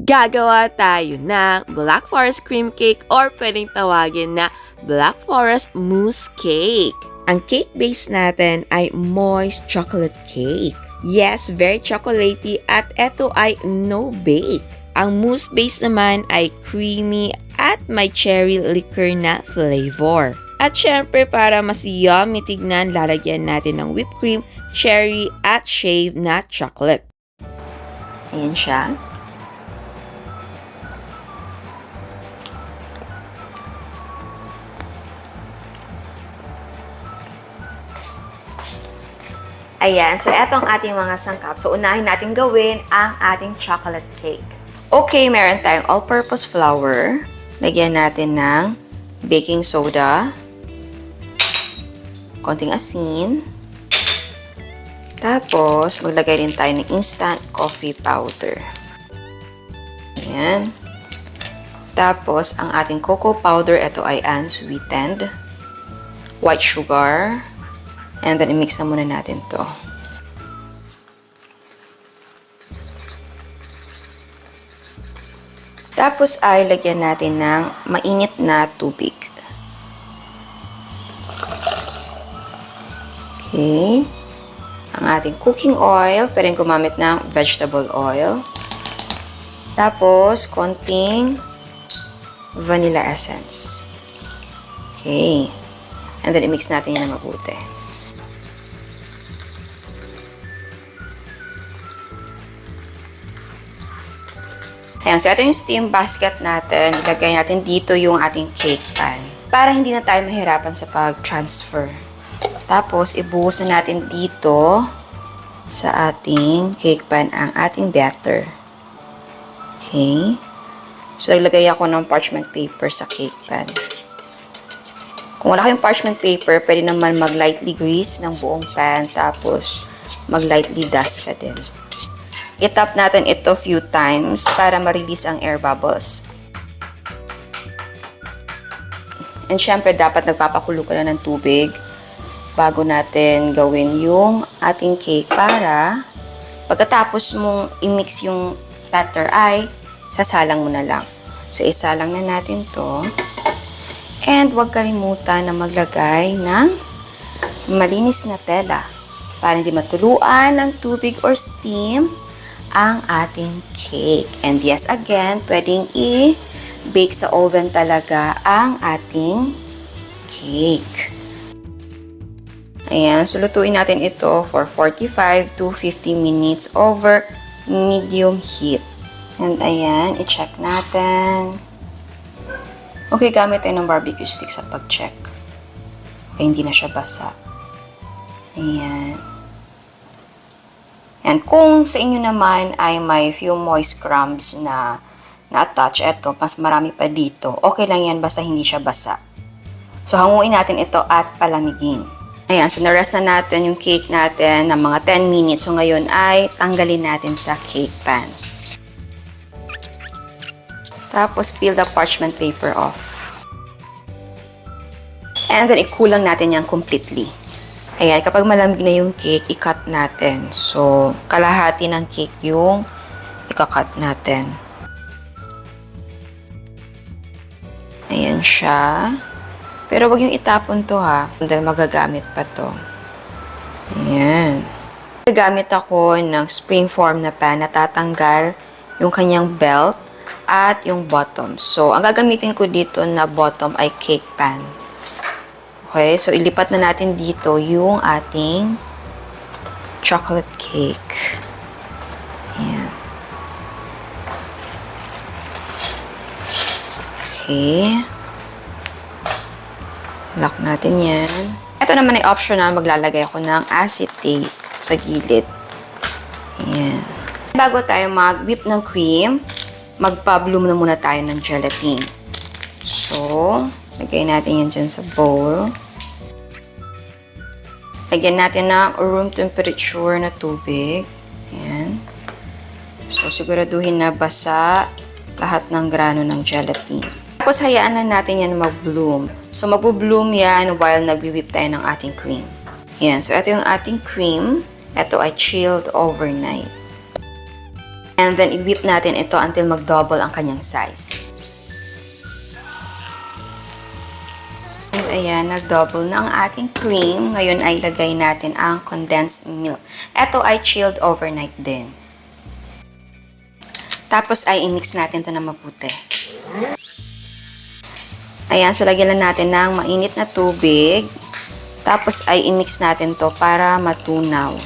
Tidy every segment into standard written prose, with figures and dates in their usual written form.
Gagawa tayo ng Black Forest Cream Cake or pwedeng tawagin na Black Forest Mousse Cake. Ang cake base natin ay moist chocolate cake. Yes, very chocolatey at ito ay no bake. Ang mousse base naman ay creamy at may cherry liquor na flavor. At syempre para mas yummy tignan, lalagyan natin ng whipped cream, cherry at shaved na chocolate. Ayan siya. Ayan, so eto ang ating mga sangkap. So, unahin natin gawin ang ating chocolate cake. Okay, meron tayong all-purpose flour. Lagyan natin ng baking soda. Konting asin. Tapos, maglagay din tayo ng instant coffee powder. Ayan. Tapos, ang ating cocoa powder, ito ay unsweetened. White sugar. And then, i-mix na muna natin to. Tapos, ay lagyan natin ng mainit na tubig. Okay. Ang ating cooking oil, pwedeng gumamit ng vegetable oil. Tapos, konting vanilla essence. Okay. And then, i-mix natin yan na mabuti. Ayan, so ito yung steam basket natin. Ilagay natin dito yung ating cake pan para hindi na tayo mahirapan sa pag-transfer. Tapos, ibuhos na natin dito sa ating cake pan ang ating batter. Okay. So, ilagay ako ng parchment paper sa cake pan. Kung wala kayong parchment paper, pwede naman mag-lightly grease ng buong pan. Tapos, mag-lightly dust ka din. I-tap natin ito few times para ma-release ang air bubbles. And syempre, dapat nagpapakulo ka na ng tubig bago natin gawin yung ating cake para pagkatapos mong i-mix yung batter ay sasalang mo na lang. So, isalang na natin to. And huwag kalimutan na maglagay ng malinis na tela para hindi matuluan ng tubig or steam ang ating cake. And yes, again, pwedeng i-bake sa oven talaga ang ating cake. Ayan, so lutuin natin ito for 45 to 50 minutes over medium heat. And ayan, i-check natin. Okay, gamit tayo ng barbecue stick sa pag-check. Okay, hindi na siya basa. Ayan. And kung sa inyo naman ay may few moist crumbs na na-attach, eto, mas marami pa dito, okay lang yan basta hindi siya basa. So, hanguin natin ito at palamigin. Ayan, so narest na natin yung cake natin ng mga 10 minutes. So, ngayon ay tanggalin natin sa cake pan. Tapos, peel the parchment paper off. And then, ikulang natin yan completely. Ayan, kapag malamig na yung cake, i-cut natin. So, kalahati ng cake yung i-cut natin. Ayan siya. Pero wag yung itapon to ha, dahil magagamit pa to. Ayan. Gagamit ako ng springform na pan na tatanggal yung kanyang belt at yung bottom. So, ang gagamitin ko dito na bottom ay cake pan. Okay, so ilipat na natin dito yung ating chocolate cake. Ayan. Okay. Lock natin yan. Ito naman ay optional, maglalagay ako ng acetate sa gilid. Ayan. Bago tayo mag-whip ng cream, magpa-bloom na muna tayo ng gelatin. So, lagay natin yan dyan sa bowl. Lagyan natin ng room temperature na tubig. Ayan. So, siguraduhin na basa lahat ng grano ng gelatin. Tapos, hayaan na natin yan mag-bloom. So, mag-bloom yan while nag-whip tayo ng ating cream. Ayan. So, ito yung ating cream. Ito ay chilled overnight. And then, i-whip natin ito until mag-double ang kanyang size. And ayan, nag-double na ang ating cream. Ngayon ay lagay natin ang condensed milk. Ito ay chilled overnight din. Tapos ay i-mix natin ito na mabuti. Ayan, so lagyan lang natin ng mainit na tubig. Tapos ay i-mix natin to para matunaw.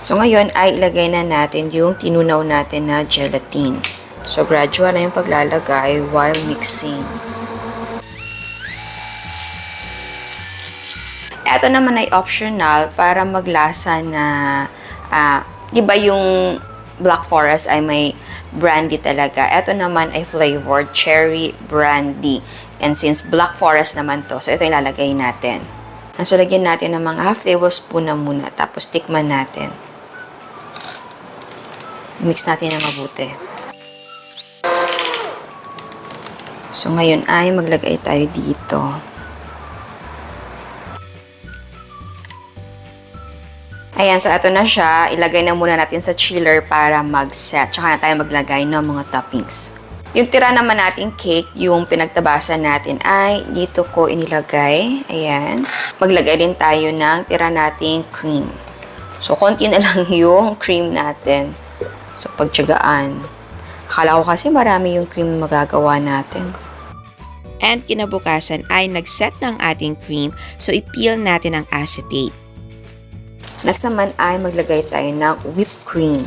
So, ngayon ay ilagay na natin yung tinunaw natin na gelatin. So, gradual na yung paglalagay while mixing. Ito naman ay optional para maglasa na, di ba yung Black Forest ay may brandy talaga. Ito naman ay flavored cherry brandy. And since Black Forest naman to, so ito ilalagay natin. So, lagyan natin ng mga half tablespoon na muna. Tapos, tikman natin. Mix natin na mabuti. So, ngayon ay maglagay tayo dito. Ayan, so ito na siya. Ilagay na muna natin sa chiller para mag-set. Tsaka na tayo maglagay ng mga toppings. Yung tira naman nating cake, yung pinagtabasan natin ay dito ko inilagay. Ayan. Maglagay din tayo ng tira nating cream. So, konti na lang yung cream natin. So, pagtsagaan. Akala ko kasi marami yung cream na magagawa natin. And kinabukasan ay nag-set ng ating cream, so i-peel natin ang acetate. Next naman ay maglagay tayo ng whipped cream.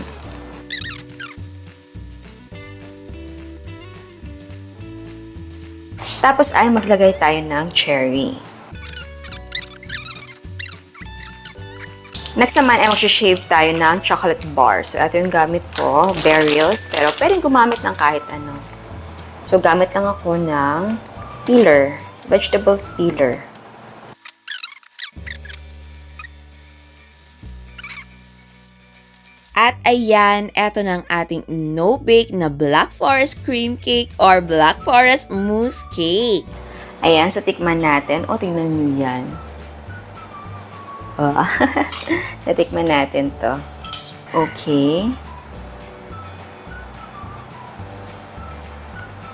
Tapos ay maglagay tayo ng cherry. Next naman ay mag-shave tayo ng chocolate bar. So, ito yung gamit ko, berries. Pero pwedeng gumamit ng kahit ano. So, gamit lang ako ng peeler, vegetable peeler. At ayan, eto na ang ating no-bake na Black Forest cream cake or Black Forest mousse cake. Ayan, so tikman natin. O, tingnan nyo yan. Oh. Natikman natin to. Okay.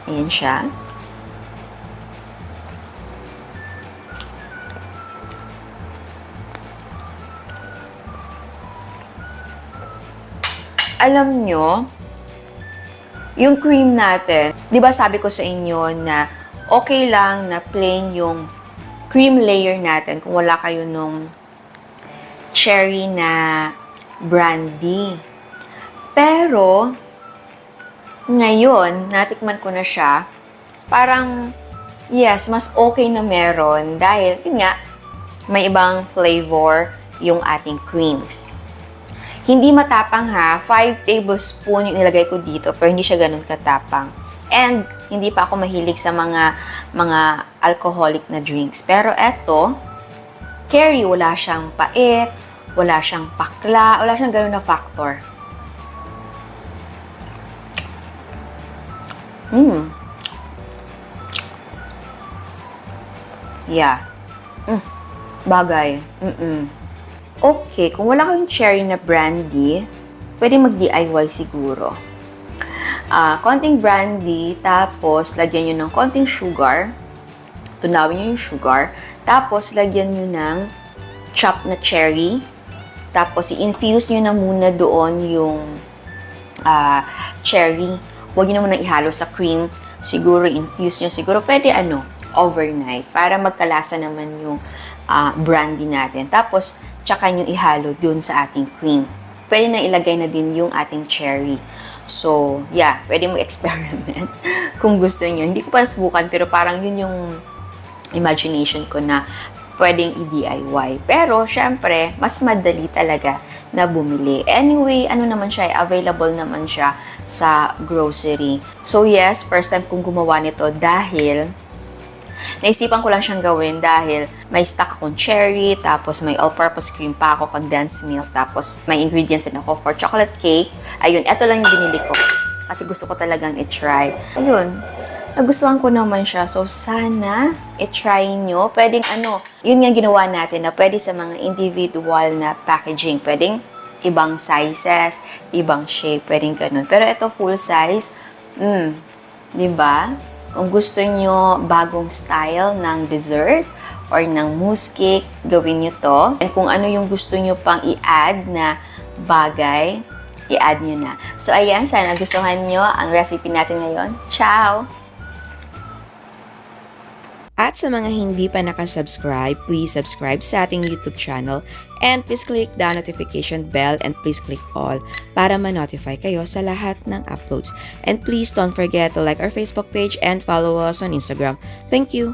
Ayan siya. Alam nyo, yung cream natin, di ba sabi ko sa inyo na okay lang na plain yung cream layer natin kung wala kayo nung cherry na brandy. Pero, ngayon, natikman ko na siya, parang, yes, mas okay na meron dahil, yun nga, may ibang flavor yung ating cream. Hindi matapang ha, 5 tablespoon yung ilagay ko dito, pero hindi siya ganun katapang. And, hindi pa ako mahilig sa mga alcoholic na drinks. Pero eto, carry, wala siyang pait, wala siyang pakla, wala siyang ganun na factor. Yeah. Bagay. Okay, kung wala kayong cherry na brandy, pwede mag-DIY siguro. Konting brandy, tapos lagyan nyo ng konting sugar. Tunawin nyo yung sugar. Tapos, lagyan nyo ng chopped na cherry. Tapos, i-infuse nyo na muna doon yung cherry. Huwag nyo na muna ihalo sa cream. Siguro, infuse nyo. Siguro, pwede overnight. Para magkalasa naman yung brandy natin. Tapos, tsaka nyo ihalo dun sa ating cream. Pwede na ilagay na din yung ating cherry. So, yeah, pwede mag-experiment kung gusto nyo. Hindi ko pa nasubukan, pero parang yun yung imagination ko na pwedeng i-DIY. Pero, syempre, mas madali talaga na bumili. Anyway, naman siya, available naman siya sa grocery. So, yes, first time kong gumawa nito dahil naisipan ko lang siyang gawin dahil may stock akong cherry, tapos may all-purpose cream pa ako, condensed milk, tapos may ingredients din ako for chocolate cake. Ayun, eto lang yung binili ko. Kasi gusto ko talagang i-try. Ayun, nagustuhan ko naman siya. So, sana i-try nyo. Pwedeng yun nga ginawa natin na pwede sa mga individual na packaging. Pwedeng ibang sizes, ibang shape, pwedeng ganun. Pero ito full size, di ba? Kung gusto nyo bagong style ng dessert or ng mousse cake, gawin nyo to. And kung ano yung gusto nyo pang i-add na bagay, i-add nyo na. So, ayan, sana gustuhan nyo ang recipe natin ngayon. Ciao! At sa mga hindi pa nakasubscribe, please subscribe sa ating YouTube channel and please click the notification bell and please click all para ma-notify kayo sa lahat ng uploads. And please don't forget to like our Facebook page and follow us on Instagram. Thank you!